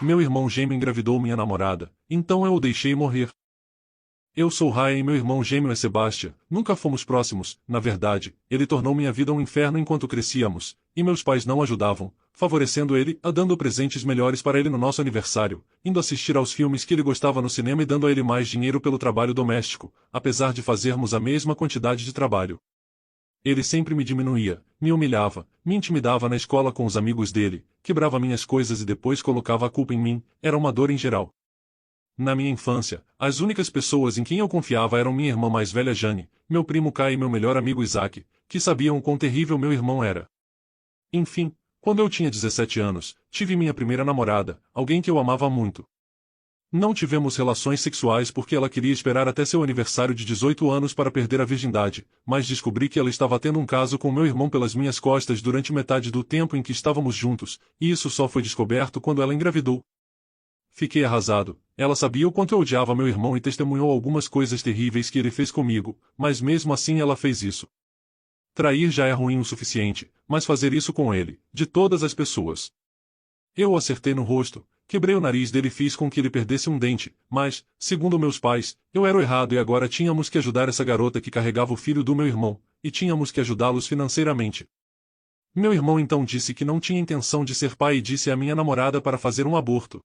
meu irmão gêmeo engravidou minha namorada, então eu o deixei morrer. Eu sou Ryan e meu irmão gêmeo é Sebastian, nunca fomos próximos, na verdade, ele tornou minha vida um inferno enquanto crescíamos, e meus pais não ajudavam, favorecendo ele, dando presentes melhores para ele no nosso aniversário, indo assistir aos filmes que ele gostava no cinema e dando a ele mais dinheiro pelo trabalho doméstico, apesar de fazermos a mesma quantidade de trabalho. Ele sempre me diminuía, me humilhava, me intimidava na escola com os amigos dele, quebrava minhas coisas e depois colocava a culpa em mim, era uma dor em geral. Na minha infância, as únicas pessoas em quem eu confiava eram minha irmã mais velha Jane, meu primo Kai e meu melhor amigo Isaac, que sabiam o quão terrível meu irmão era. Enfim, quando eu tinha 17 anos, tive minha primeira namorada, alguém que eu amava muito. Não tivemos relações sexuais porque ela queria esperar até seu aniversário de 18 anos para perder a virgindade, mas descobri que ela estava tendo um caso com meu irmão pelas minhas costas durante metade do tempo em que estávamos juntos, e isso só foi descoberto quando ela engravidou. Fiquei arrasado. Ela sabia o quanto eu odiava meu irmão e testemunhou algumas coisas terríveis que ele fez comigo, mas mesmo assim ela fez isso. Trair já é ruim o suficiente, mas fazer isso com ele, de todas as pessoas. Eu o acertei no rosto, quebrei o nariz dele e fiz com que ele perdesse um dente, mas, segundo meus pais, eu era o errado e agora tínhamos que ajudar essa garota que carregava o filho do meu irmão, e tínhamos que ajudá-los financeiramente. Meu irmão então disse que não tinha intenção de ser pai e disse à minha namorada para fazer um aborto.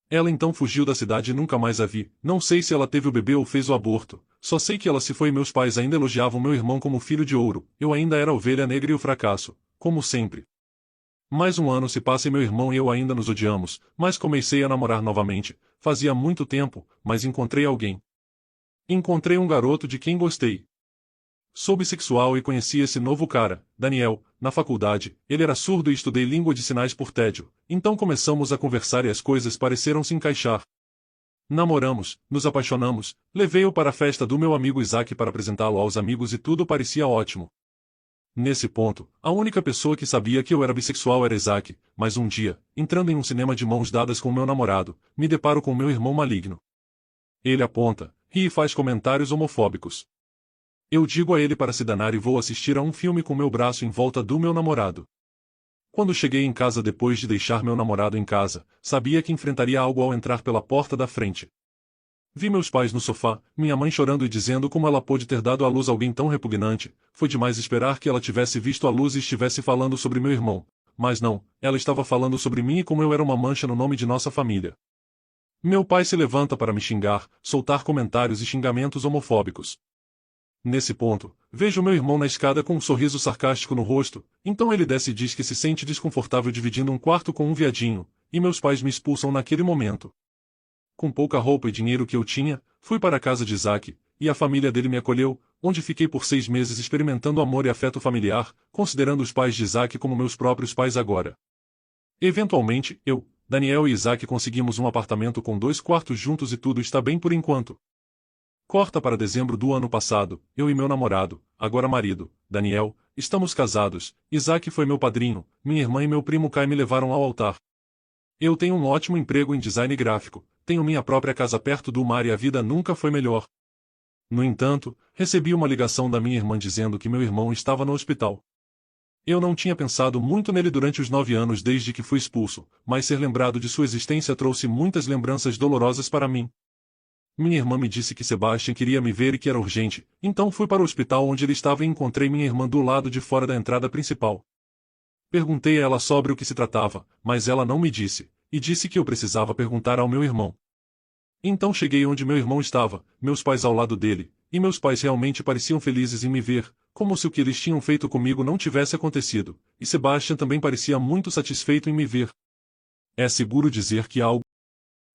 Ela então fugiu da cidade e nunca mais a vi, não sei se ela teve o bebê ou fez o aborto, só sei que ela se foi e meus pais ainda elogiavam meu irmão como filho de ouro, eu ainda era a ovelha negra e o fracasso, como sempre. Mais um ano se passa e meu irmão e eu ainda nos odiamos, mas comecei a namorar novamente, fazia muito tempo, mas encontrei alguém. Encontrei um garoto de quem gostei. Sou bissexual e conheci esse novo cara, Daniel, na faculdade, ele era surdo e estudei língua de sinais por tédio, então começamos a conversar e as coisas pareceram se encaixar. Namoramos, nos apaixonamos, levei-o para a festa do meu amigo Isaac para apresentá-lo aos amigos e tudo parecia ótimo. Nesse ponto, a única pessoa que sabia que eu era bissexual era Isaac, mas um dia, entrando em um cinema de mãos dadas com meu namorado, me deparo com meu irmão maligno. Ele aponta, ri e faz comentários homofóbicos. Eu digo a ele para se danar e vou assistir a um filme com meu braço em volta do meu namorado. Quando cheguei em casa depois de deixar meu namorado em casa, sabia que enfrentaria algo ao entrar pela porta da frente. Vi meus pais no sofá, minha mãe chorando e dizendo como ela pôde ter dado à luz alguém tão repugnante, foi demais esperar que ela tivesse visto a luz e estivesse falando sobre meu irmão, mas não, ela estava falando sobre mim e como eu era uma mancha no nome de nossa família. Meu pai se levanta para me xingar, soltar comentários e xingamentos homofóbicos. Nesse ponto, vejo meu irmão na escada com um sorriso sarcástico no rosto, então ele desce e diz que se sente desconfortável dividindo um quarto com um viadinho, e meus pais me expulsam naquele momento. Com pouca roupa e dinheiro que eu tinha, fui para a casa de Isaac, e a família dele me acolheu, onde fiquei por 6 meses experimentando amor e afeto familiar, considerando os pais de Isaac como meus próprios pais agora. Eventualmente, eu, Daniel e Isaac conseguimos um apartamento com 2 quartos juntos e tudo está bem por enquanto. Corta para dezembro do ano passado, eu e meu namorado, agora marido, Daniel, estamos casados, Isaac foi meu padrinho, minha irmã e meu primo Kai me levaram ao altar. Eu tenho um ótimo emprego em design gráfico, tenho minha própria casa perto do mar e a vida nunca foi melhor. No entanto, recebi uma ligação da minha irmã dizendo que meu irmão estava no hospital. Eu não tinha pensado muito nele durante os 9 anos desde que fui expulso, mas ser lembrado de sua existência trouxe muitas lembranças dolorosas para mim. Minha irmã me disse que Sebastian queria me ver e que era urgente, então fui para o hospital onde ele estava e encontrei minha irmã do lado de fora da entrada principal. Perguntei a ela sobre o que se tratava, mas ela não me disse, e disse que eu precisava perguntar ao meu irmão. Então cheguei onde meu irmão estava, meus pais ao lado dele, e meus pais realmente pareciam felizes em me ver, como se o que eles tinham feito comigo não tivesse acontecido, e Sebastian também parecia muito satisfeito em me ver. É seguro dizer que algo.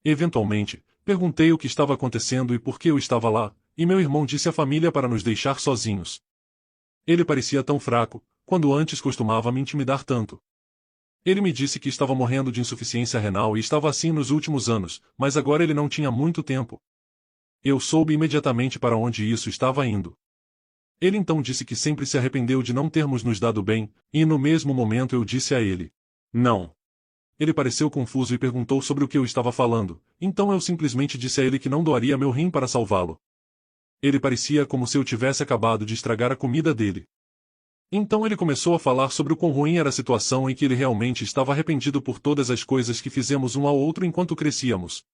Eventualmente, perguntei o que estava acontecendo e por que eu estava lá, e meu irmão disse à família para nos deixar sozinhos. Ele parecia tão fraco, quando antes costumava me intimidar tanto. Ele me disse que estava morrendo de insuficiência renal e estava assim nos últimos anos, mas agora ele não tinha muito tempo. Eu soube imediatamente para onde isso estava indo. Ele então disse que sempre se arrependeu de não termos nos dado bem, e no mesmo momento eu disse a ele: não. Ele pareceu confuso e perguntou sobre o que eu estava falando, então eu simplesmente disse a ele que não doaria meu rim para salvá-lo. Ele parecia como se eu tivesse acabado de estragar a comida dele. Então ele começou a falar sobre o quão ruim era a situação e que ele realmente estava arrependido por todas as coisas que fizemos um ao outro enquanto crescíamos.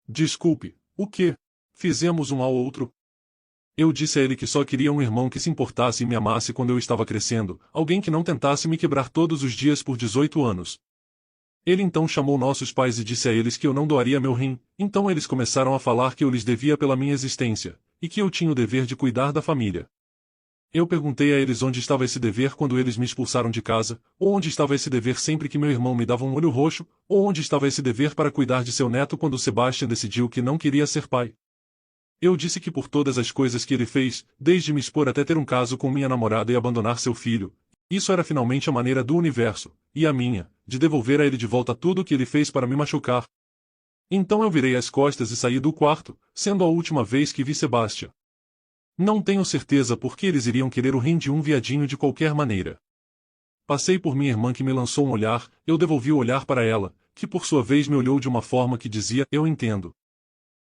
Desculpe, o que? Fizemos um ao outro? Eu disse a ele que só queria um irmão que se importasse e me amasse quando eu estava crescendo, alguém que não tentasse me quebrar todos os dias por 18 anos. Ele então chamou nossos pais e disse a eles que eu não doaria meu rim, então eles começaram a falar que eu lhes devia pela minha existência, e que eu tinha o dever de cuidar da família. Eu perguntei a eles onde estava esse dever quando eles me expulsaram de casa, ou onde estava esse dever sempre que meu irmão me dava um olho roxo, ou onde estava esse dever para cuidar de seu neto quando Sebastian decidiu que não queria ser pai. Eu disse que por todas as coisas que ele fez, desde me expor até ter um caso com minha namorada e abandonar seu filho, isso era finalmente a maneira do universo, e a minha, de devolver a ele de volta tudo o que ele fez para me machucar. Então eu virei as costas e saí do quarto, sendo a última vez que vi Sebastian. Não tenho certeza por que eles iriam querer o rim de um viadinho de qualquer maneira. Passei por minha irmã que me lançou um olhar, eu devolvi o olhar para ela, que por sua vez me olhou de uma forma que dizia, eu entendo.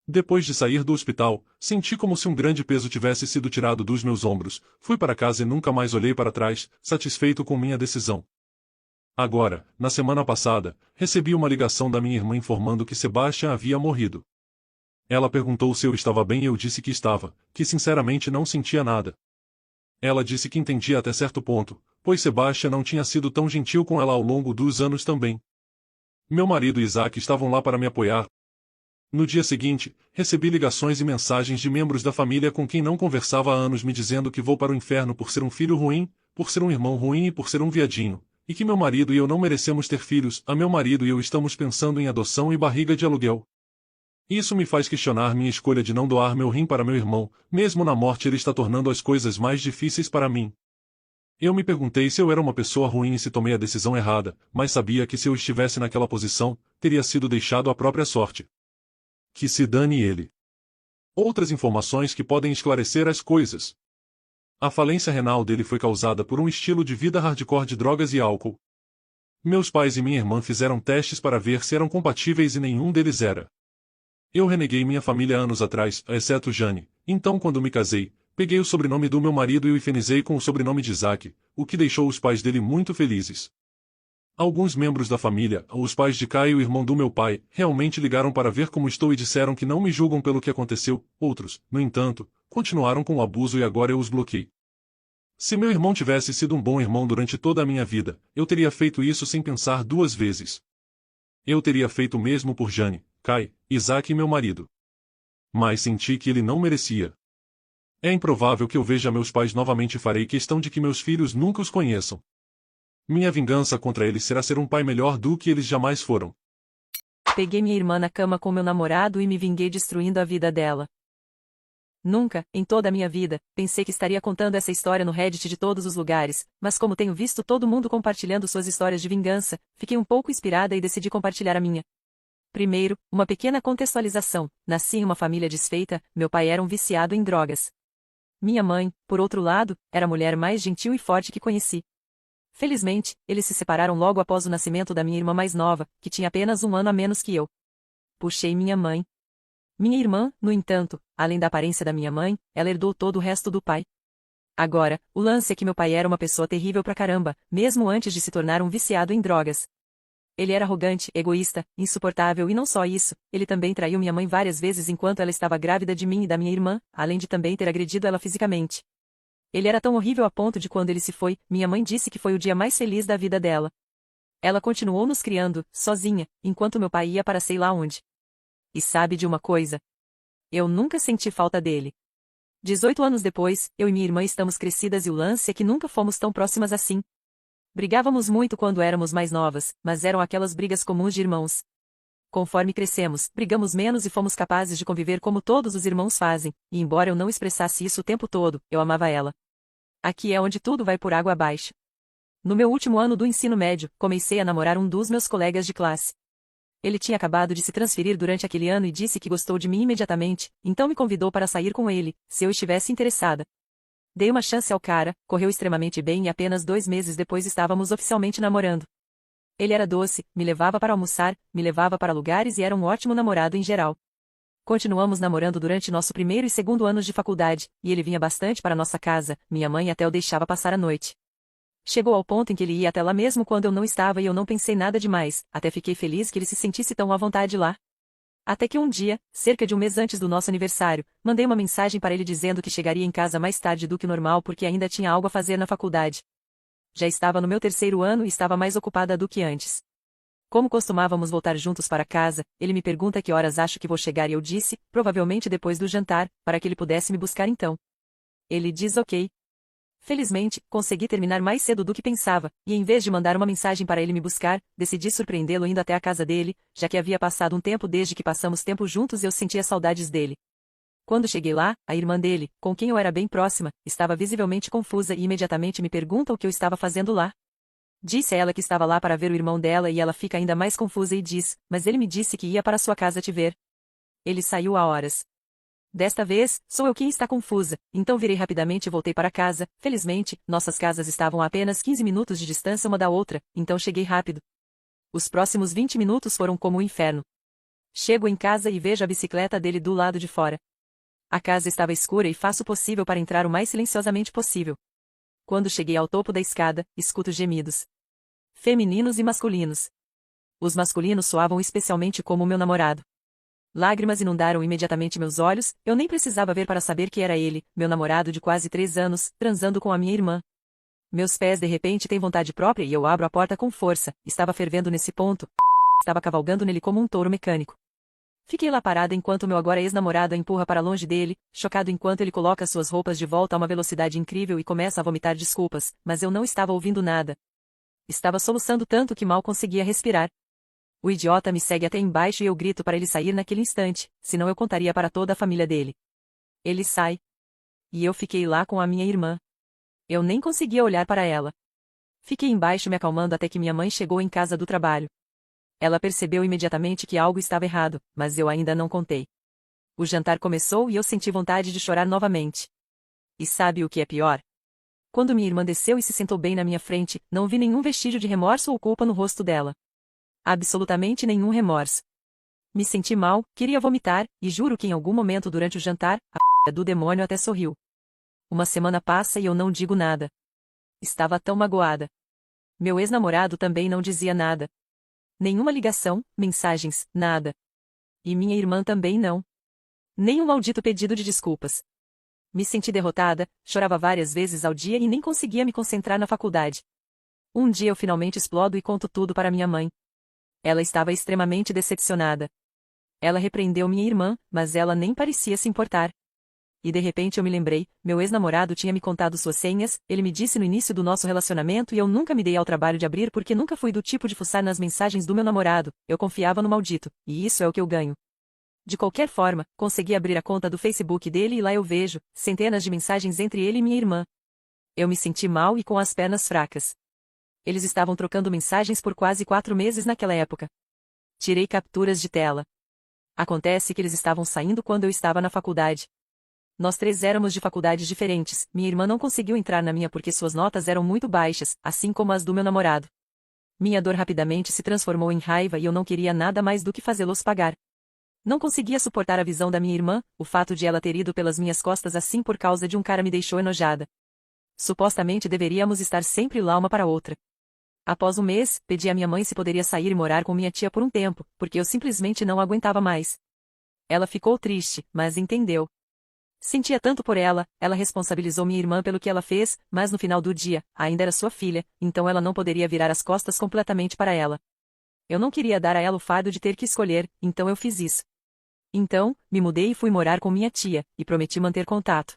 Depois de sair do hospital, senti como se um grande peso tivesse sido tirado dos meus ombros, fui para casa e nunca mais olhei para trás, satisfeito com minha decisão. Agora, na semana passada, recebi uma ligação da minha irmã informando que Sebastian havia morrido. Ela perguntou se eu estava bem e eu disse que estava, que sinceramente não sentia nada. Ela disse que entendia até certo ponto, pois Sebastian não tinha sido tão gentil com ela ao longo dos anos também. Meu marido e Isaac estavam lá para me apoiar. No dia seguinte, recebi ligações e mensagens de membros da família com quem não conversava há anos me dizendo que vou para o inferno por ser um filho ruim, por ser um irmão ruim e por ser um viadinho, e que meu marido e eu não merecemos ter filhos, meu marido e eu estamos pensando em adoção e barriga de aluguel. Isso me faz questionar minha escolha de não doar meu rim para meu irmão, mesmo na morte ele está tornando as coisas mais difíceis para mim. Eu me perguntei se eu era uma pessoa ruim e se tomei a decisão errada, mas sabia que se eu estivesse naquela posição, teria sido deixado à própria sorte. Que se dane ele. Outras informações que podem esclarecer as coisas. A falência renal dele foi causada por um estilo de vida hardcore de drogas e álcool. Meus pais e minha irmã fizeram testes para ver se eram compatíveis e nenhum deles era. Eu reneguei minha família anos atrás, exceto Jane, então quando me casei, peguei o sobrenome do meu marido e o infernizei com o sobrenome de Isaac, o que deixou os pais dele muito felizes. Alguns membros da família, os pais de Kai e o irmão do meu pai, realmente ligaram para ver como estou e disseram que não me julgam pelo que aconteceu, outros, no entanto, continuaram com o abuso e agora eu os bloqueei. Se meu irmão tivesse sido um bom irmão durante toda a minha vida, eu teria feito isso sem pensar duas vezes. Eu teria feito o mesmo por Jane, Kai, Isaac e meu marido. Mas senti que ele não merecia. É improvável que eu veja meus pais novamente e farei questão de que meus filhos nunca os conheçam. Minha vingança contra eles será ser um pai melhor do que eles jamais foram. Peguei minha irmã na cama com meu namorado e me vinguei destruindo a vida dela. Nunca, em toda a minha vida, pensei que estaria contando essa história no Reddit de todos os lugares, mas como tenho visto todo mundo compartilhando suas histórias de vingança, fiquei um pouco inspirada e decidi compartilhar a minha. Primeiro, uma pequena contextualização. Nasci em uma família desfeita, meu pai era um viciado em drogas. Minha mãe, por outro lado, era a mulher mais gentil e forte que conheci. Felizmente, eles se separaram logo após o nascimento da minha irmã mais nova, que tinha apenas um ano a menos que eu. Puxei minha mãe. Minha irmã, no entanto, além da aparência da minha mãe, ela herdou todo o resto do pai. Agora, o lance é que meu pai era uma pessoa terrível pra caramba, mesmo antes de se tornar um viciado em drogas. Ele era arrogante, egoísta, insuportável e não só isso, ele também traiu minha mãe várias vezes enquanto ela estava grávida de mim e da minha irmã, além de também ter agredido ela fisicamente. Ele era tão horrível a ponto de quando ele se foi, minha mãe disse que foi o dia mais feliz da vida dela. Ela continuou nos criando, sozinha, enquanto meu pai ia para sei lá onde. E sabe de uma coisa? Eu nunca senti falta dele. 18 anos depois, eu e minha irmã estamos crescidas e o lance é que nunca fomos tão próximas assim. Brigávamos muito quando éramos mais novas, mas eram aquelas brigas comuns de irmãos. Conforme crescemos, brigamos menos e fomos capazes de conviver como todos os irmãos fazem, e embora eu não expressasse isso o tempo todo, eu amava ela. Aqui é onde tudo vai por água abaixo. No meu último ano do ensino médio, comecei a namorar um dos meus colegas de classe. Ele tinha acabado de se transferir durante aquele ano e disse que gostou de mim imediatamente, então me convidou para sair com ele, se eu estivesse interessada. Dei uma chance ao cara, correu extremamente bem e apenas 2 meses depois estávamos oficialmente namorando. Ele era doce, me levava para almoçar, me levava para lugares e era um ótimo namorado em geral. Continuamos namorando durante nosso primeiro e segundo anos de faculdade, e ele vinha bastante para nossa casa, minha mãe até o deixava passar a noite. Chegou ao ponto em que ele ia até lá mesmo quando eu não estava e eu não pensei nada demais, até fiquei feliz que ele se sentisse tão à vontade lá. Até que um dia, cerca de um mês antes do nosso aniversário, mandei uma mensagem para ele dizendo que chegaria em casa mais tarde do que o normal porque ainda tinha algo a fazer na faculdade. Já estava no meu terceiro ano e estava mais ocupada do que antes. Como costumávamos voltar juntos para casa, ele me pergunta que horas acho que vou chegar e eu disse, provavelmente depois do jantar, para que ele pudesse me buscar então. Ele diz ok. Felizmente, consegui terminar mais cedo do que pensava, e em vez de mandar uma mensagem para ele me buscar, decidi surpreendê-lo indo até a casa dele, já que havia passado um tempo desde que passamos tempo juntos e eu sentia saudades dele. Quando cheguei lá, a irmã dele, com quem eu era bem próxima, estava visivelmente confusa e imediatamente me pergunta o que eu estava fazendo lá. Disse a ela que estava lá para ver o irmão dela e ela fica ainda mais confusa e diz, mas ele me disse que ia para sua casa te ver. Ele saiu há horas. Desta vez, sou eu quem está confusa, então virei rapidamente e voltei para casa. Felizmente, nossas casas estavam a apenas 15 minutos de distância uma da outra, então cheguei rápido. Os próximos 20 minutos foram como o inferno. Chego em casa e vejo a bicicleta dele do lado de fora. A casa estava escura e faço o possível para entrar o mais silenciosamente possível. Quando cheguei ao topo da escada, escuto gemidos. Femininos e masculinos. Os masculinos soavam especialmente como o meu namorado. Lágrimas inundaram imediatamente meus olhos, eu nem precisava ver para saber que era ele, meu namorado de quase 3 anos, transando com a minha irmã. Meus pés de repente têm vontade própria e eu abro a porta com força, estava fervendo nesse ponto, estava cavalgando nele como um touro mecânico. Fiquei lá parada enquanto meu agora ex-namorado a empurra para longe dele, chocado enquanto ele coloca suas roupas de volta a uma velocidade incrível e começa a vomitar desculpas, mas eu não estava ouvindo nada. Estava soluçando tanto que mal conseguia respirar. O idiota me segue até embaixo e eu grito para ele sair naquele instante, senão eu contaria para toda a família dele. Ele sai. E eu fiquei lá com a minha irmã. Eu nem conseguia olhar para ela. Fiquei embaixo me acalmando até que minha mãe chegou em casa do trabalho. Ela percebeu imediatamente que algo estava errado, mas eu ainda não contei. O jantar começou e eu senti vontade de chorar novamente. E sabe o que é pior? Quando minha irmã desceu e se sentou bem na minha frente, não vi nenhum vestígio de remorso ou culpa no rosto dela. Absolutamente nenhum remorso. Me senti mal, queria vomitar, e juro que em algum momento durante o jantar, a p*** do demônio até sorriu. Uma semana passa e eu não digo nada. Estava tão magoada. Meu ex-namorado também não dizia nada. Nenhuma ligação, mensagens, nada. E minha irmã também não. Nem um maldito pedido de desculpas. Me senti derrotada, chorava várias vezes ao dia e nem conseguia me concentrar na faculdade. Um dia eu finalmente explodo e conto tudo para minha mãe. Ela estava extremamente decepcionada. Ela repreendeu minha irmã, mas ela nem parecia se importar. E de repente eu me lembrei, meu ex-namorado tinha me contado suas senhas, ele me disse no início do nosso relacionamento e eu nunca me dei ao trabalho de abrir porque nunca fui do tipo de fuçar nas mensagens do meu namorado, eu confiava no maldito, e isso é o que eu ganho. De qualquer forma, consegui abrir a conta do Facebook dele e lá eu vejo, centenas de mensagens entre ele e minha irmã. Eu me senti mal e com as pernas fracas. Eles estavam trocando mensagens por quase 4 meses naquela época. Tirei capturas de tela. Acontece que eles estavam saindo quando eu estava na faculdade. Nós 3 éramos de faculdades diferentes, minha irmã não conseguiu entrar na minha porque suas notas eram muito baixas, assim como as do meu namorado. Minha dor rapidamente se transformou em raiva e eu não queria nada mais do que fazê-los pagar. Não conseguia suportar a visão da minha irmã, o fato de ela ter ido pelas minhas costas assim por causa de um cara me deixou enojada. Supostamente deveríamos estar sempre lá uma para a outra. Após um mês, pedi à minha mãe se poderia sair e morar com minha tia por um tempo, porque eu simplesmente não aguentava mais. Ela ficou triste, mas entendeu. Sentia tanto por ela, ela responsabilizou minha irmã pelo que ela fez, mas no final do dia, ainda era sua filha, então ela não poderia virar as costas completamente para ela. Eu não queria dar a ela o fardo de ter que escolher, então eu fiz isso. Então, me mudei e fui morar com minha tia, e prometi manter contato.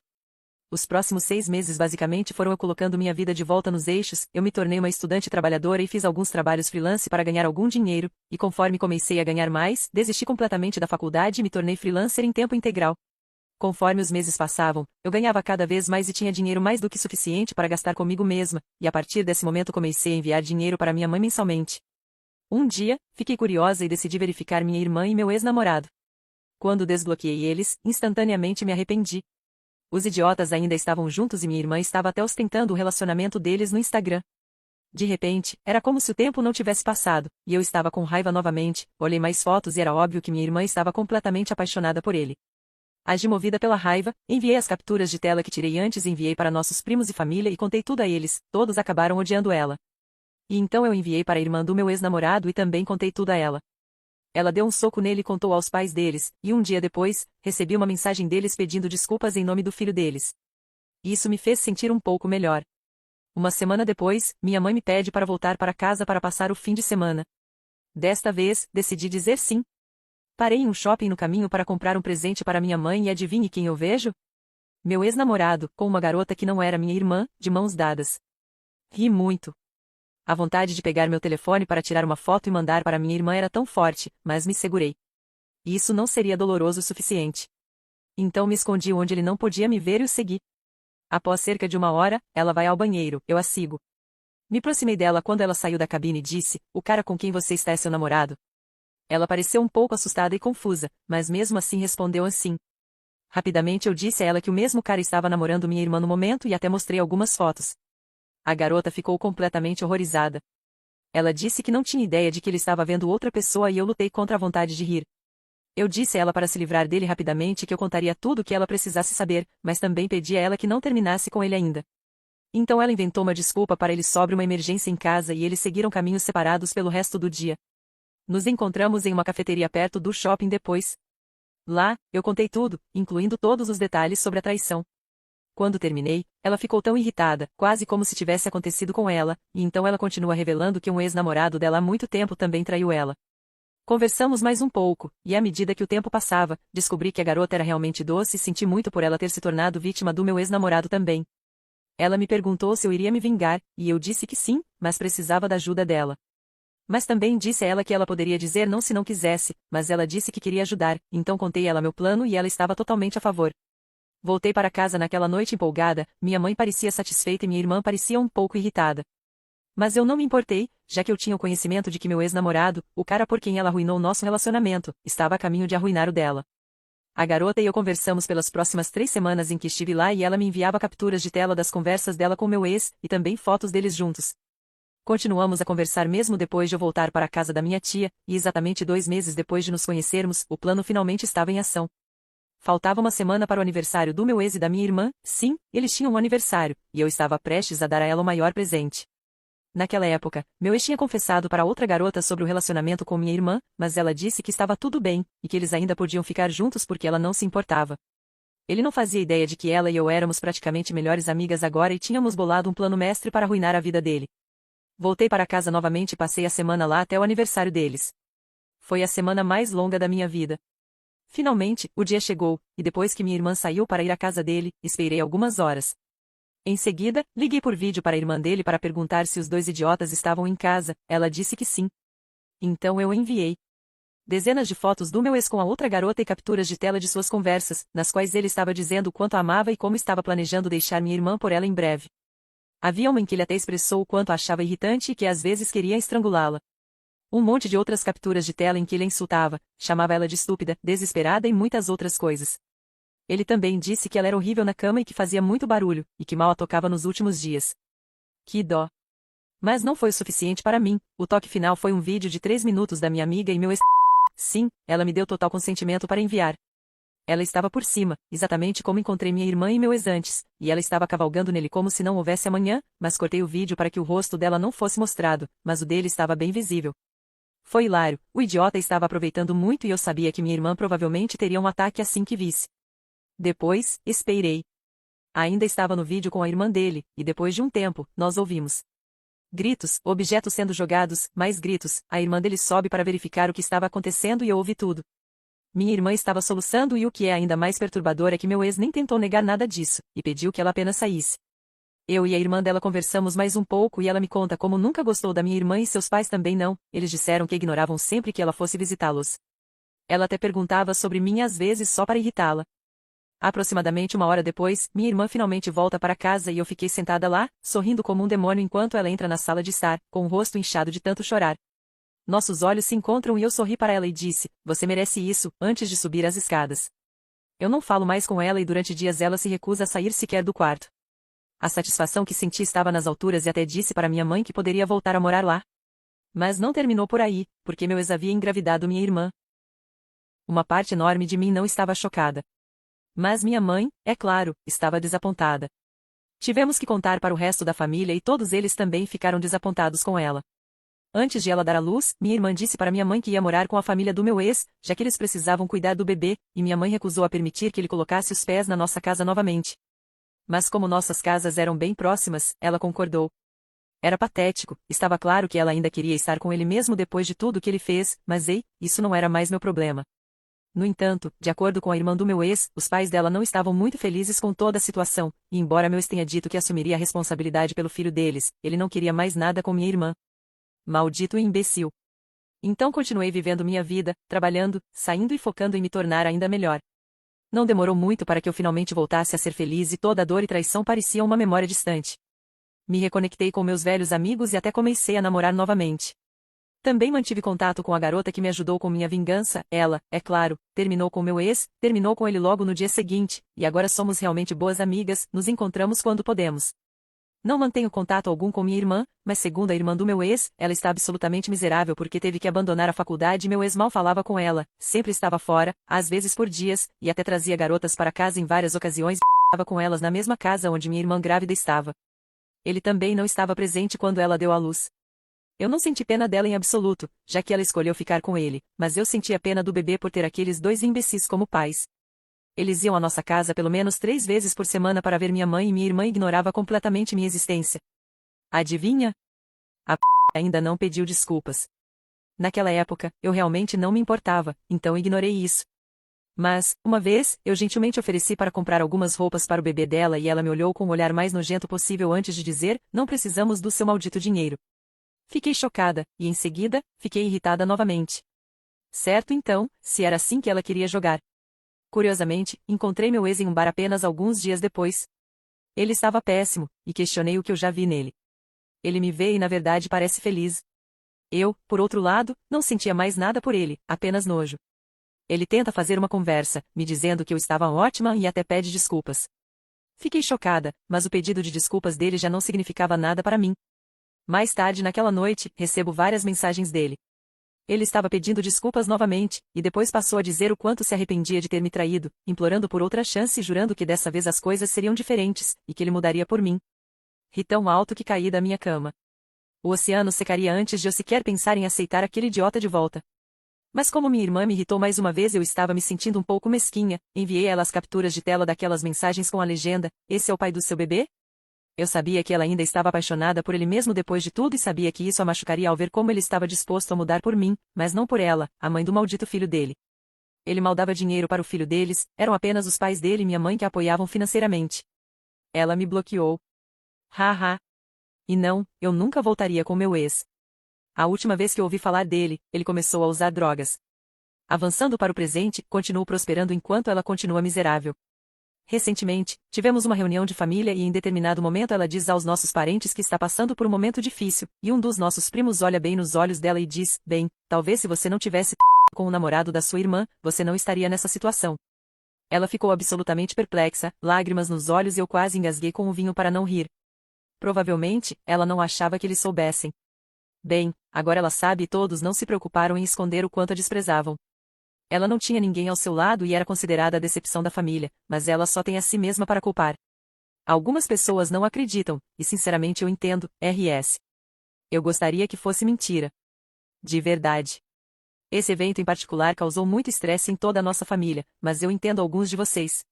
Os próximos 6 meses basicamente foram eu colocando minha vida de volta nos eixos, eu me tornei uma estudante trabalhadora e fiz alguns trabalhos freelance para ganhar algum dinheiro, e conforme comecei a ganhar mais, desisti completamente da faculdade e me tornei freelancer em tempo integral. Conforme os meses passavam, eu ganhava cada vez mais e tinha dinheiro mais do que suficiente para gastar comigo mesma, e a partir desse momento comecei a enviar dinheiro para minha mãe mensalmente. Um dia, fiquei curiosa e decidi verificar minha irmã e meu ex-namorado. Quando desbloqueei eles, instantaneamente me arrependi. Os idiotas ainda estavam juntos e minha irmã estava até ostentando o relacionamento deles no Instagram. De repente, era como se o tempo não tivesse passado, e eu estava com raiva novamente, olhei mais fotos e era óbvio que minha irmã estava completamente apaixonada por ele. Agi movida pela raiva, enviei as capturas de tela que tirei antes e enviei para nossos primos e família e contei tudo a eles, todos acabaram odiando ela. E então eu enviei para a irmã do meu ex-namorado e também contei tudo a ela. Ela deu um soco nele e contou aos pais deles, e um dia depois, recebi uma mensagem deles pedindo desculpas em nome do filho deles. Isso me fez sentir um pouco melhor. Uma semana depois, minha mãe me pede para voltar para casa para passar o fim de semana. Desta vez, decidi dizer sim. Parei em um shopping no caminho para comprar um presente para minha mãe e adivinhe quem eu vejo? Meu ex-namorado, com uma garota que não era minha irmã, de mãos dadas. Ri muito. A vontade de pegar meu telefone para tirar uma foto e mandar para minha irmã era tão forte, mas me segurei. Isso não seria doloroso o suficiente. Então me escondi onde ele não podia me ver e o segui. Após cerca de 1 hora, ela vai ao banheiro, eu a sigo. Me aproximei dela quando ela saiu da cabine e disse, o cara com quem você está é seu namorado? Ela pareceu um pouco assustada e confusa, mas mesmo assim respondeu assim. Rapidamente eu disse a ela que o mesmo cara estava namorando minha irmã no momento e até mostrei algumas fotos. A garota ficou completamente horrorizada. Ela disse que não tinha ideia de que ele estava vendo outra pessoa e eu lutei contra a vontade de rir. Eu disse a ela para se livrar dele rapidamente que eu contaria tudo o que ela precisasse saber, mas também pedi a ela que não terminasse com ele ainda. Então ela inventou uma desculpa para ele sobre uma emergência em casa e eles seguiram caminhos separados pelo resto do dia. Nos encontramos em uma cafeteria perto do shopping depois. Lá, eu contei tudo, incluindo todos os detalhes sobre a traição. Quando terminei, ela ficou tão irritada, quase como se tivesse acontecido com ela, e então ela continua revelando que um ex-namorado dela há muito tempo também traiu ela. Conversamos mais um pouco, e à medida que o tempo passava, descobri que a garota era realmente doce e senti muito por ela ter se tornado vítima do meu ex-namorado também. Ela me perguntou se eu iria me vingar, e eu disse que sim, mas precisava da ajuda dela. Mas também disse a ela que ela poderia dizer não se não quisesse, mas ela disse que queria ajudar, então contei a ela meu plano e ela estava totalmente a favor. Voltei para casa naquela noite empolgada, minha mãe parecia satisfeita e minha irmã parecia um pouco irritada. Mas eu não me importei, já que eu tinha o conhecimento de que meu ex-namorado, o cara por quem ela arruinou nosso relacionamento, estava a caminho de arruinar o dela. A garota e eu conversamos pelas próximas 3 semanas em que estive lá e ela me enviava capturas de tela das conversas dela com meu ex, e também fotos deles juntos. Continuamos a conversar mesmo depois de eu voltar para a casa da minha tia, e exatamente 2 meses depois de nos conhecermos, o plano finalmente estava em ação. Faltava uma semana para o aniversário do meu ex e da minha irmã, sim, eles tinham um aniversário, e eu estava prestes a dar a ela o maior presente. Naquela época, meu ex tinha confessado para outra garota sobre o relacionamento com minha irmã, mas ela disse que estava tudo bem, e que eles ainda podiam ficar juntos porque ela não se importava. Ele não fazia ideia de que ela e eu éramos praticamente melhores amigas agora e tínhamos bolado um plano mestre para arruinar a vida dele. Voltei para casa novamente e passei a semana lá até o aniversário deles. Foi a semana mais longa da minha vida. Finalmente, o dia chegou, e depois que minha irmã saiu para ir à casa dele, esperei algumas horas. Em seguida, liguei por vídeo para a irmã dele para perguntar se os 2 idiotas estavam em casa, ela disse que sim. Então eu enviei dezenas de fotos do meu ex com a outra garota e capturas de tela de suas conversas, nas quais ele estava dizendo o quanto a amava e como estava planejando deixar minha irmã por ela em breve. Havia uma em que ele até expressou o quanto a achava irritante e que às vezes queria estrangulá-la. Um monte de outras capturas de tela em que ele a insultava, chamava ela de estúpida, desesperada e muitas outras coisas. Ele também disse que ela era horrível na cama e que fazia muito barulho, e que mal a tocava nos últimos dias. Que dó. Mas não foi o suficiente para mim, o toque final foi um vídeo de 3 minutos da minha amiga e meu ex. Sim, ela me deu total consentimento para enviar. Ela estava por cima, exatamente como encontrei minha irmã e meu ex antes, e ela estava cavalgando nele como se não houvesse amanhã, mas cortei o vídeo para que o rosto dela não fosse mostrado, mas o dele estava bem visível. Foi hilário, o idiota estava aproveitando muito e eu sabia que minha irmã provavelmente teria um ataque assim que visse. Depois, esperei. Ainda estava no vídeo com a irmã dele, e depois de um tempo, nós ouvimos gritos, objetos sendo jogados, mais gritos, a irmã dele sobe para verificar o que estava acontecendo e eu ouvi tudo. Minha irmã estava soluçando e o que é ainda mais perturbador é que meu ex nem tentou negar nada disso, e pediu que ela apenas saísse. Eu e a irmã dela conversamos mais um pouco e ela me conta como nunca gostou da minha irmã e seus pais também não, eles disseram que ignoravam sempre que ela fosse visitá-los. Ela até perguntava sobre mim às vezes só para irritá-la. Aproximadamente 1 hora depois, minha irmã finalmente volta para casa e eu fiquei sentada lá, sorrindo como um demônio enquanto ela entra na sala de estar, com o rosto inchado de tanto chorar. Nossos olhos se encontram e eu sorri para ela e disse, você merece isso, antes de subir as escadas. Eu não falo mais com ela e durante dias ela se recusa a sair sequer do quarto. A satisfação que senti estava nas alturas e até disse para minha mãe que poderia voltar a morar lá. Mas não terminou por aí, porque meu ex havia engravidado minha irmã. Uma parte enorme de mim não estava chocada. Mas minha mãe, é claro, estava desapontada. Tivemos que contar para o resto da família e todos eles também ficaram desapontados com ela. Antes de ela dar à luz, minha irmã disse para minha mãe que ia morar com a família do meu ex, já que eles precisavam cuidar do bebê, e minha mãe recusou a permitir que ele colocasse os pés na nossa casa novamente. Mas como nossas casas eram bem próximas, ela concordou. Era patético, estava claro que ela ainda queria estar com ele mesmo depois de tudo que ele fez, mas ei, isso não era mais meu problema. No entanto, de acordo com a irmã do meu ex, os pais dela não estavam muito felizes com toda a situação, e embora meu ex tenha dito que assumiria a responsabilidade pelo filho deles, ele não queria mais nada com minha irmã. Maldito imbecil. Então continuei vivendo minha vida, trabalhando, saindo e focando em me tornar ainda melhor. Não demorou muito para que eu finalmente voltasse a ser feliz e toda a dor e traição parecia uma memória distante. Me reconectei com meus velhos amigos e até comecei a namorar novamente. Também mantive contato com a garota que me ajudou com minha vingança, ela, é claro, terminou com meu ex, terminou com ele logo no dia seguinte, e agora somos realmente boas amigas, nos encontramos quando podemos. Não mantenho contato algum com minha irmã, mas segundo a irmã do meu ex, ela está absolutamente miserável porque teve que abandonar a faculdade e meu ex mal falava com ela, sempre estava fora, às vezes por dias, e até trazia garotas para casa em várias ocasiões e estava com elas na mesma casa onde minha irmã grávida estava. Ele também não estava presente quando ela deu à luz. Eu não senti pena dela em absoluto, já que ela escolheu ficar com ele, mas eu sentia pena do bebê por ter aqueles dois imbecis como pais. Eles iam à nossa casa pelo menos 3 vezes por semana para ver minha mãe e minha irmã ignorava completamente minha existência. Adivinha? A ainda não pediu desculpas. Naquela época, eu realmente não me importava, então ignorei isso. Mas, uma vez, eu gentilmente ofereci para comprar algumas roupas para o bebê dela e ela me olhou com o olhar mais nojento possível antes de dizer, não precisamos do seu maldito dinheiro. Fiquei chocada, e em seguida, fiquei irritada novamente. Certo então, se era assim que ela queria jogar. Curiosamente, encontrei meu ex em um bar apenas alguns dias depois. Ele estava péssimo, e questionei o que eu já vi nele. Ele me vê e na verdade parece feliz. Eu, por outro lado, não sentia mais nada por ele, apenas nojo. Ele tenta fazer uma conversa, me dizendo que eu estava ótima e até pede desculpas. Fiquei chocada, mas o pedido de desculpas dele já não significava nada para mim. Mais tarde naquela noite, recebo várias mensagens dele. Ele estava pedindo desculpas novamente, e depois passou a dizer o quanto se arrependia de ter me traído, implorando por outra chance e jurando que dessa vez as coisas seriam diferentes, e que ele mudaria por mim. Ri tão alto que caí da minha cama. O oceano secaria antes de eu sequer pensar em aceitar aquele idiota de volta. Mas como minha irmã me irritou mais uma vez eu estava me sentindo um pouco mesquinha, enviei a ela as capturas de tela daquelas mensagens com a legenda, esse é o pai do seu bebê? Eu sabia que ela ainda estava apaixonada por ele mesmo depois de tudo e sabia que isso a machucaria ao ver como ele estava disposto a mudar por mim, mas não por ela, a mãe do maldito filho dele. Ele mal dava dinheiro para o filho deles, eram apenas os pais dele e minha mãe que a apoiavam financeiramente. Ela me bloqueou. Haha. E não, eu nunca voltaria com meu ex. A última vez que eu ouvi falar dele, ele começou a usar drogas. Avançando para o presente, continuo prosperando enquanto ela continua miserável. Recentemente, tivemos uma reunião de família e em determinado momento ela diz aos nossos parentes que está passando por um momento difícil, e um dos nossos primos olha bem nos olhos dela e diz, bem, talvez se você não tivesse com o namorado da sua irmã, você não estaria nessa situação. Ela ficou absolutamente perplexa, lágrimas nos olhos e eu quase engasguei com o vinho para não rir. Provavelmente, ela não achava que eles soubessem. Bem, agora ela sabe e todos não se preocuparam em esconder o quanto a desprezavam. Ela não tinha ninguém ao seu lado e era considerada a decepção da família, mas ela só tem a si mesma para culpar. Algumas pessoas não acreditam, e sinceramente eu entendo, RS. Eu gostaria que fosse mentira. De verdade. Esse evento em particular causou muito estresse em toda a nossa família, mas eu entendo alguns de vocês.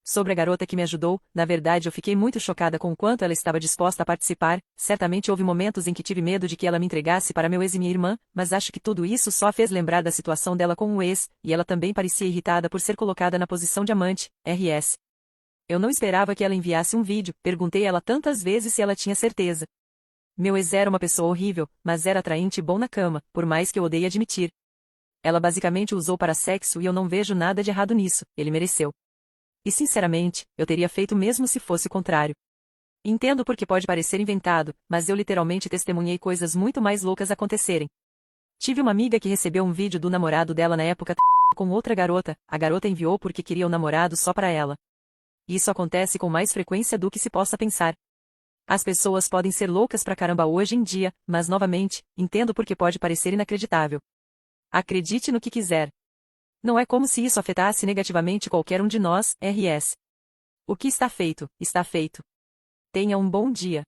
Sobre a garota que me ajudou, na verdade eu fiquei muito chocada com o quanto ela estava disposta a participar, certamente houve momentos em que tive medo de que ela me entregasse para meu ex e minha irmã, mas acho que tudo isso só fez lembrar da situação dela com o ex, e ela também parecia irritada por ser colocada na posição de amante, RS. Eu não esperava que ela enviasse um vídeo, perguntei a ela tantas vezes se ela tinha certeza. Meu ex era uma pessoa horrível, mas era atraente e bom na cama, por mais que eu odeie admitir. Ela basicamente o usou para sexo e eu não vejo nada de errado nisso, ele mereceu. E sinceramente, eu teria feito mesmo se fosse o contrário. Entendo porque pode parecer inventado, mas eu literalmente testemunhei coisas muito mais loucas acontecerem. Tive uma amiga que recebeu um vídeo do namorado dela na época com outra garota, a garota enviou porque queria o namorado só para ela. Isso acontece com mais frequência do que se possa pensar. As pessoas podem ser loucas pra caramba hoje em dia, mas novamente, entendo porque pode parecer inacreditável. Acredite no que quiser. Não é como se isso afetasse negativamente qualquer um de nós, RS. O que está feito, está feito. Tenha um bom dia.